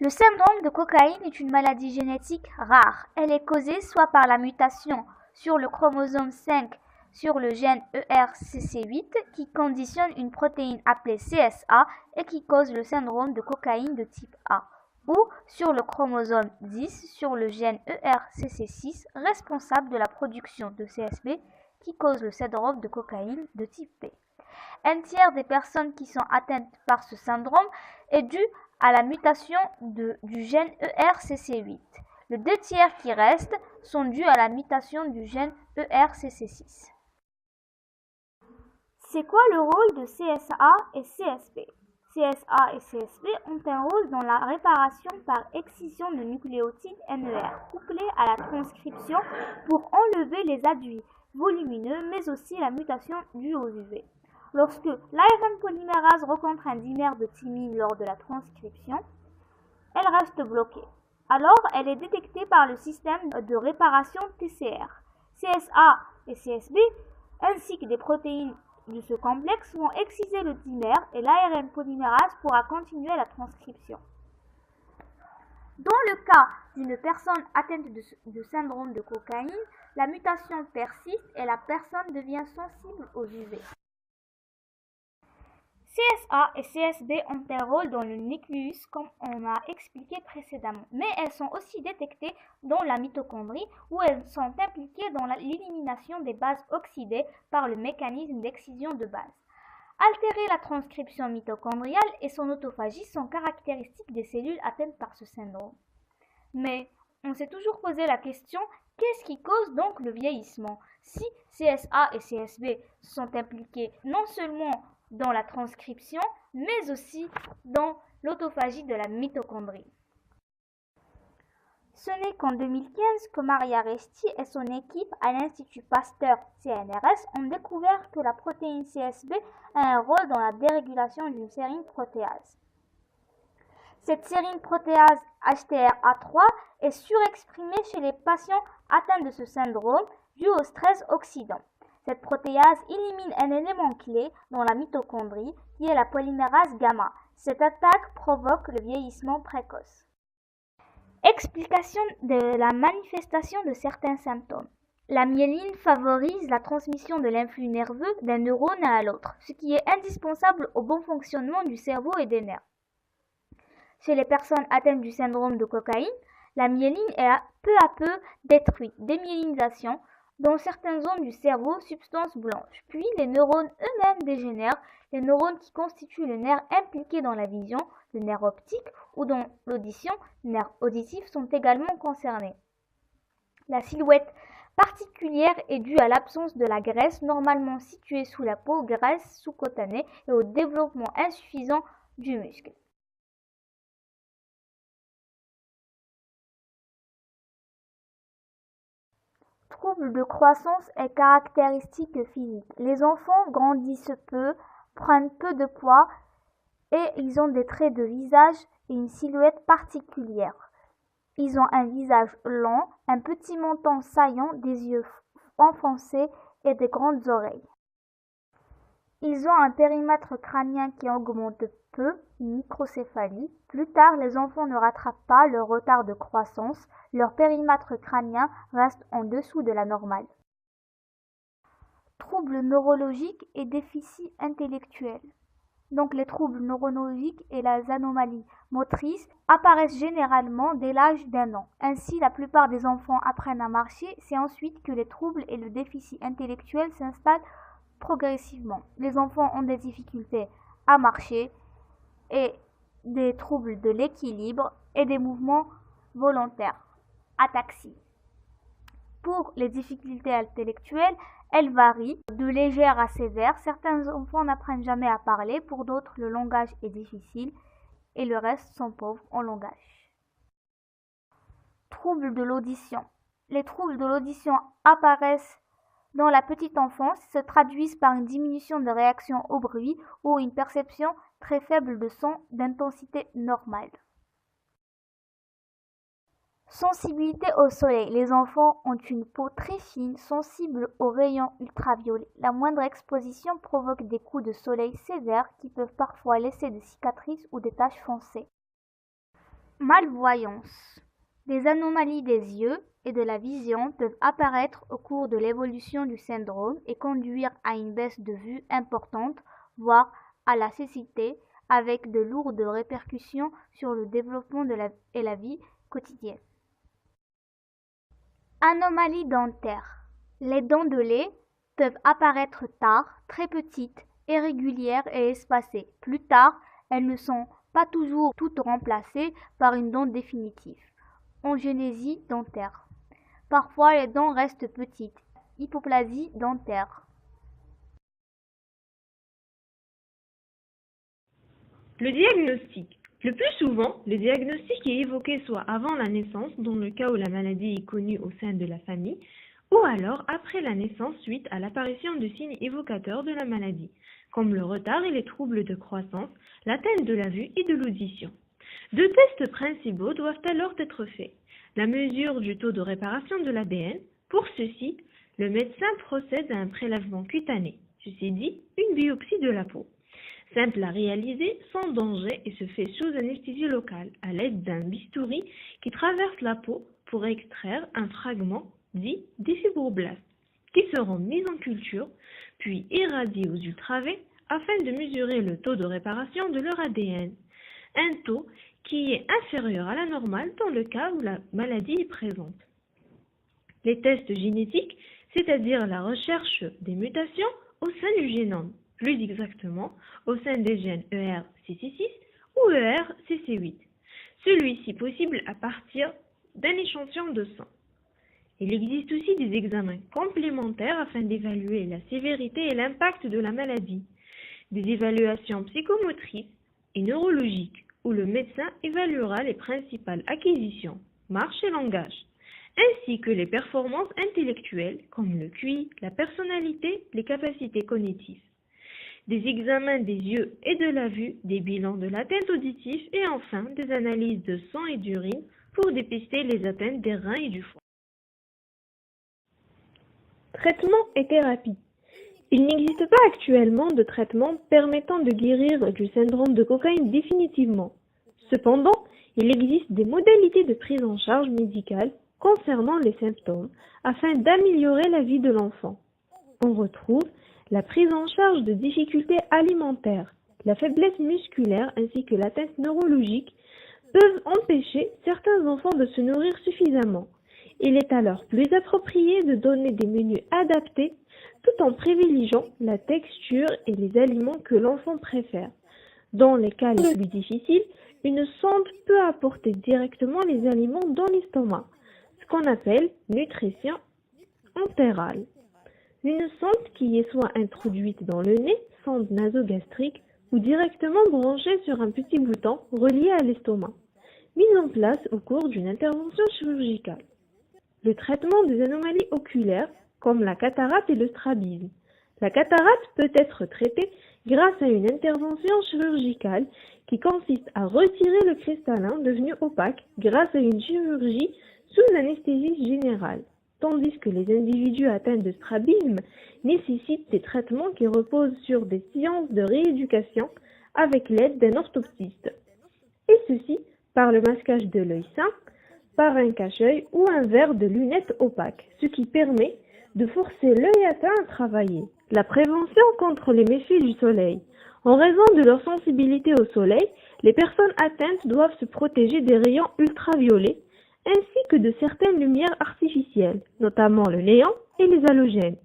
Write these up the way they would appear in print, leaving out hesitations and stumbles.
Le syndrome de Cockayne est une maladie génétique rare. Elle est causée soit par la mutation sur le chromosome 5 sur le gène ERCC8 qui conditionne une protéine appelée CSA et qui cause le syndrome de Cockayne de type A, ou sur le chromosome 10 sur le gène ERCC6 responsable de la production de CSB qui cause le syndrome de Cockayne de type B. Un tiers des personnes qui sont atteintes par ce syndrome est dû à la mutation du gène ERCC8. Les 2 tiers qui restent sont dus à la mutation du gène ERCC6. C'est quoi le rôle de CSA et CSB? CSA et CSB ont un rôle dans la réparation par excision de nucléotides NER, couplés à la transcription pour enlever les adduits volumineux, mais aussi la mutation due aux UV. Lorsque l'ARN polymérase rencontre un dimère de thymine lors de la transcription, elle reste bloquée. Alors, elle est détectée par le système de réparation TCR. CSA et CSB, ainsi que des protéines de ce complexe, vont exciser le dimère et l'ARN polymérase pourra continuer la transcription. Dans le cas d'une personne atteinte de syndrome de Cockayne, la mutation persiste et la personne devient sensible aux UV. CSA et CSB ont un rôle dans le nucléus comme on a expliqué précédemment, mais elles sont aussi détectées dans la mitochondrie où elles sont impliquées dans l'élimination des bases oxydées par le mécanisme d'excision de bases. Altérer la transcription mitochondriale et son autophagie sont caractéristiques des cellules atteintes par ce syndrome. Mais on s'est toujours posé la question, qu'est-ce qui cause donc le vieillissement? Si CSA et CSB sont impliqués non seulement dans la transcription, mais aussi dans l'autophagie de la mitochondrie. Ce n'est qu'en 2015 que Maria Resti et son équipe à l'Institut Pasteur CNRS ont découvert que la protéine CSB a un rôle dans la dérégulation d'une sérine protéase. Cette sérine protéase HTRA3 est surexprimée chez les patients atteints de ce syndrome dû au stress oxydant. Cette protéase élimine un élément clé dans la mitochondrie qui est la polymérase gamma. Cette attaque provoque le vieillissement précoce. Explication de la manifestation de certains symptômes. La myéline favorise la transmission de l'influx nerveux d'un neurone à l'autre, ce qui est indispensable au bon fonctionnement du cerveau et des nerfs. Chez les personnes atteintes du syndrome de Cockayne, la myéline est peu à peu détruite, démyélinisation, dans certaines zones du cerveau, substance blanche. Puis les neurones eux-mêmes dégénèrent. Les neurones qui constituent le nerf impliqué dans la vision, le nerf optique, ou dans l'audition, le nerf auditif, sont également concernés. La silhouette particulière est due à l'absence de la graisse normalement située sous la peau, graisse sous-cutanée, et au développement insuffisant du muscle. Troubles de croissance et caractéristiques physiques. Les enfants grandissent peu, prennent peu de poids et ils ont des traits de visage et une silhouette particulière. Ils ont un visage lent, un petit menton saillant, des yeux enfoncés et des grandes oreilles. Ils ont un périmètre crânien qui augmente peu, une microcéphalie. Plus tard, les enfants ne rattrapent pas leur retard de croissance. Leur périmètre crânien reste en dessous de la normale. Troubles neurologiques et déficits intellectuels. Donc les troubles neurologiques et les anomalies motrices apparaissent généralement dès l'âge d'1 an. Ainsi, la plupart des enfants apprennent à marcher. C'est ensuite que les troubles et le déficit intellectuel s'installent progressivement. Les enfants ont des difficultés à marcher et des troubles de l'équilibre et des mouvements volontaires, ataxie. Pour les difficultés intellectuelles, elles varient de légères à sévères. Certains enfants n'apprennent jamais à parler, pour d'autres le langage est difficile et le reste sont pauvres en langage. Troubles de l'audition. Les troubles de l'audition apparaissent dans la petite enfance, se traduisent par une diminution de réaction au bruit ou une perception très faible de son d'intensité normale. Sensibilité au soleil. Les enfants ont une peau très fine, sensible aux rayons ultraviolets. La moindre exposition provoque des coups de soleil sévères qui peuvent parfois laisser des cicatrices ou des taches foncées. Malvoyance. Des anomalies des yeux et de la vision peuvent apparaître au cours de l'évolution du syndrome et conduire à une baisse de vue importante, voire à la cécité, avec de lourdes répercussions sur le développement et la vie quotidienne. Anomalies dentaires. Les dents de lait peuvent apparaître tard, très petites, irrégulières et espacées. Plus tard, elles ne sont pas toujours toutes remplacées par une dent définitive. Angénésie dentaire. Parfois, les dents restent petites. Hypoplasie dentaire. Le diagnostic. Le plus souvent, le diagnostic est évoqué soit avant la naissance, dans le cas où la maladie est connue au sein de la famille, ou alors après la naissance suite à l'apparition de signes évocateurs de la maladie, comme le retard et les troubles de croissance, l'atteinte de la vue et de l'audition. Deux tests principaux doivent alors être faits. La mesure du taux de réparation de l'ADN. Pour ceci, le médecin procède à un prélèvement cutané, ceci dit, une biopsie de la peau. Simple à réaliser, sans danger et se fait sous anesthésie locale à l'aide d'un bistouri qui traverse la peau pour extraire un fragment dit des fibroblastes qui seront mis en culture puis irradiés aux ultraviolets afin de mesurer le taux de réparation de leur ADN, un taux qui est inférieur à la normale dans le cas où la maladie est présente. Les tests génétiques, c'est-à-dire la recherche des mutations au sein du génome, plus exactement au sein des gènes ERCC6 ou ERCC8, celui-ci possible à partir d'un échantillon de sang. Il existe aussi des examens complémentaires afin d'évaluer la sévérité et l'impact de la maladie, des évaluations psychomotrices et neurologiques où le médecin évaluera les principales acquisitions, marche et langage, ainsi que les performances intellectuelles comme le QI, la personnalité, les capacités cognitives. Des examens des yeux et de la vue, des bilans de l'atteinte auditive et enfin des analyses de sang et d'urine pour dépister les atteintes des reins et du foie. Traitement et thérapie. Il n'existe pas actuellement de traitement permettant de guérir du syndrome de Cockayne définitivement. Cependant, il existe des modalités de prise en charge médicale concernant les symptômes afin d'améliorer la vie de l'enfant. On retrouve la prise en charge de difficultés alimentaires, la faiblesse musculaire ainsi que l'atteinte neurologique peuvent empêcher certains enfants de se nourrir suffisamment. Il est alors plus approprié de donner des menus adaptés tout en privilégiant la texture et les aliments que l'enfant préfère. Dans les cas les plus difficiles, une sonde peut apporter directement les aliments dans l'estomac, ce qu'on appelle nutrition entérale. Une sonde qui est soit introduite dans le nez, sonde nasogastrique, ou directement branchée sur un petit bouton relié à l'estomac, mise en place au cours d'une intervention chirurgicale. Le traitement des anomalies oculaires, comme la cataracte et le strabisme. La cataracte peut être traitée grâce à une intervention chirurgicale qui consiste à retirer le cristallin devenu opaque grâce à une chirurgie sous anesthésie générale, tandis que les individus atteints de strabisme nécessitent des traitements qui reposent sur des séances de rééducation avec l'aide d'un orthoptiste, et ceci par le masquage de l'œil sain, par un cache-œil ou un verre de lunettes opaques, ce qui permet de forcer l'œil atteint à travailler. La prévention contre les méfaits du soleil. En raison de leur sensibilité au soleil, les personnes atteintes doivent se protéger des rayons ultraviolets ainsi que de certaines lumières artificielles, notamment le néon et les halogènes.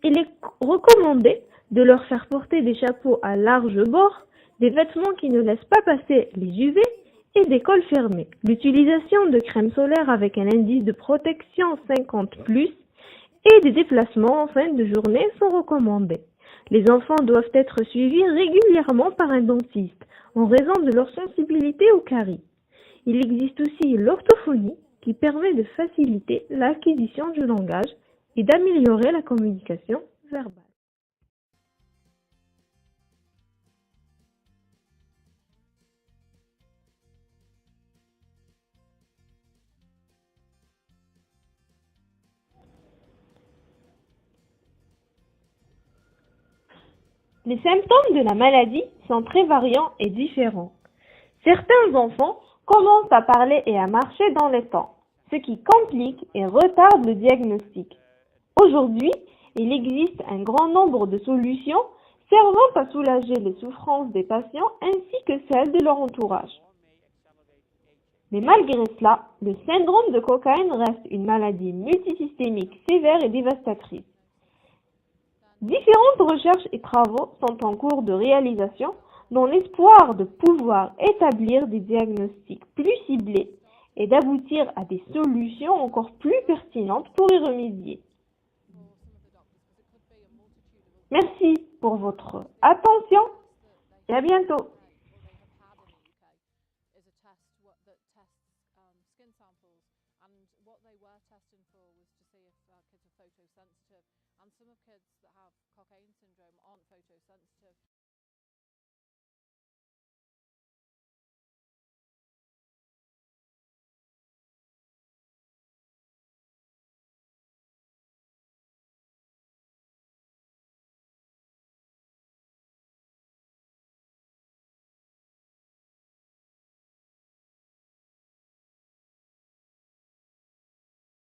Il est recommandé de leur faire porter des chapeaux à large bord, des vêtements qui ne laissent pas passer les UV et des cols fermés. L'utilisation de crème solaire avec un indice de protection 50+, et des déplacements en fin de journée sont recommandés. Les enfants doivent être suivis régulièrement par un dentiste en raison de leur sensibilité aux caries. Il existe aussi l'orthophonie qui permet de faciliter l'acquisition du langage et d'améliorer la communication verbale. Les symptômes de la maladie sont très variants et différents. Certains enfants commencent à parler et à marcher dans les temps, ce qui complique et retarde le diagnostic. Aujourd'hui, il existe un grand nombre de solutions servant à soulager les souffrances des patients ainsi que celles de leur entourage. Mais malgré cela, le syndrome de Cockayne reste une maladie multisystémique sévère et dévastatrice. Différentes recherches et travaux sont en cours de réalisation dans l'espoir de pouvoir établir des diagnostics plus ciblés et d'aboutir à des solutions encore plus pertinentes pour y remédier. Merci pour votre attention et à bientôt. And some of kids that have Cockayne syndrome aren't photosensitive.